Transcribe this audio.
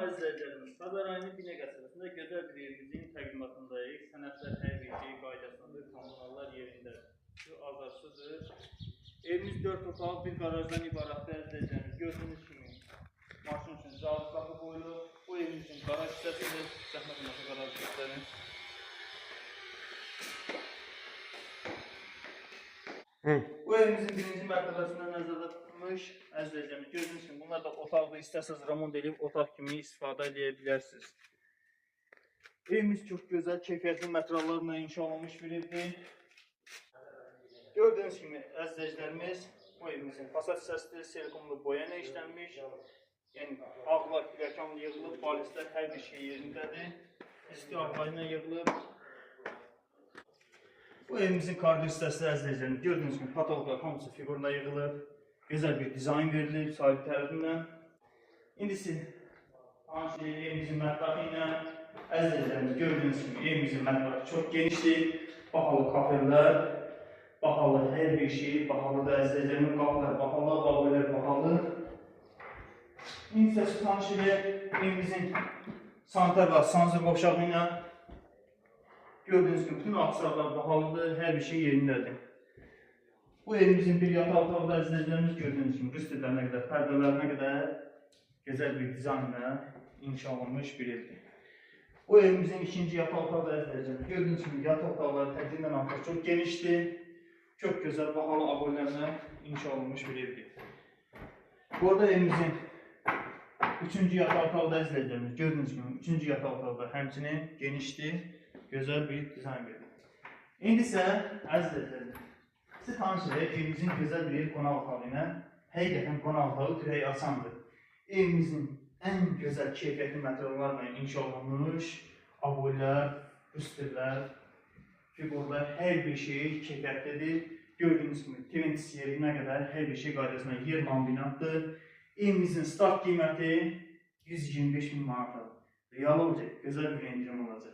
əzizlərimiz, Xəzər rayonu Binə qəsəbəsində gözəl bir evimizin təqdimatındayıq. Sənədlər hər bir şey qaydasındadır, kommunallar yerindədir. Şu azarsızdır. Evimiz 4 otaq, bir qarajdan ibarətdir əzizlərimiz. Gördüyünüz kimi maşın üçün cavab qapı qoyulur. Bu evimizin qaraj hissəsidir. Zəhmət olmasa qaraj göstərin. Bu evimizin birinci mərtəbəsində nəzərdə tutulmuş əzizlərimiz. Gördüyünüz kimi bunlar da otaqda istəsəz remont edib otaq kimi istifadə edə bilərsiniz. Evimiz çox gözəl, keyfiyyətli materiallarla inşa olunmuş bir evdir. Gördüyünüz kimi əzizlərimiz, bu evimizin fasad hissəsidir, silikonlu boya ilə işlənmiş. Yəni ağlar, pilləkən yığılıb, balislər hər bir şey yerindədir. İsti ağlarına yığılıb. Bu evimizin korridor hissəsi əzizlərimiz. Gördüyünüz kimi patologlar hamısı figuruna yığılıb. Gözəl bir dizayn verilib sahibi tərəfindən. İndi siz evimizin mətbəxi ilə əzizlərimiz. Gördüyünüz kimi evimizin mətbəxi çox genişdir. Bahalı kafellər, bahalı hər bir şey, bahalıdır əzizlərimiz. Qapılar bahalı, babalar bahalı. İndi siz evimizin sanitar və sanzir qovşağı ilə. Gördüğünüz gibi bütün aksarlar bahalıdır, her bir şey yerindedir. Bu evimizin bir yatağı otaqda əzizlərimiz gördüğünüz gibi rüstlərine kadar, pərdelerine kadar güzel bir dizaynla inşa olunmuş bir evdir. Bu evimizin ikinci yatağı otaqda əzizlərimiz gördüğünüz gibi yatağı otaqları tədrindən artıq çok genişdir. Çok güzel bahalı abonelerle inşa olunmuş bir evdir. Bu arada evimizin üçüncü yatağı otaqda əzizlərimiz gördüğünüz gibi üçüncü yatağı otaqda həmçinin genişdir. Güzel bir dizayn verin. İndi isə əzizlərimiz, sizi tanış edək evimizin gözəl bir qonaq otağı ilə. Həqiqətən qonaq otağı ürək açandır. Evimizin ən gözəl keyfiyyətli materiallarla inşa olunmuş aboylar, üstürlər, figurlar, hər bir şey keyfiyyətlidir. Gördüyünüz kimi Twintis yerinə qədər hər bir şey qaydasına yer laminatdır. Evimizin start qiyməti 125.000 manatdır. Real olacaq, gözəl bir indirim olacaq.